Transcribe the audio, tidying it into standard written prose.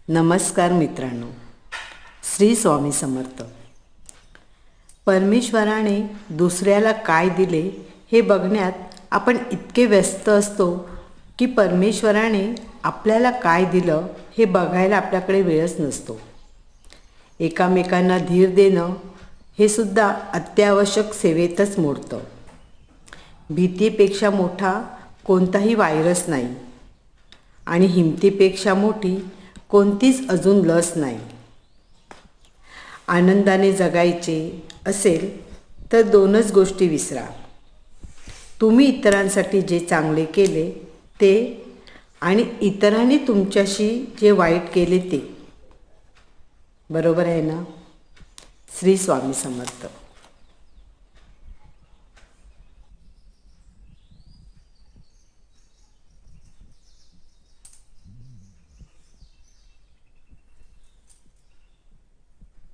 नमस्कार मित्रांनो, श्री स्वामी समर्थ. परमेश्वराने दुसऱ्याला काय दिले हे बघण्यात आपण इतके व्यस्त असतो की परमेश्वराने आपल्याला काय दिलं हे बघायला आपल्याकडे वेळच नसतो. एकामेकांना धीर देणं हे सुद्धा अत्यावश्यक सेवेतच मोडतं. भीतीपेक्षा मोठा कोणताही व्हायरस नाही आणि हिमतीपेक्षा मोठी कोणतीच अजून लस नाही. आनंदाने जगायचे असेल तर दोनच गोष्टी विसरा. तुम्ही इतरांसाठी जे चांगले केले ते आणि इतरांनी तुमच्याशी जे वाईट केले ते. बरोबर आहे ना? श्री स्वामी समर्थ.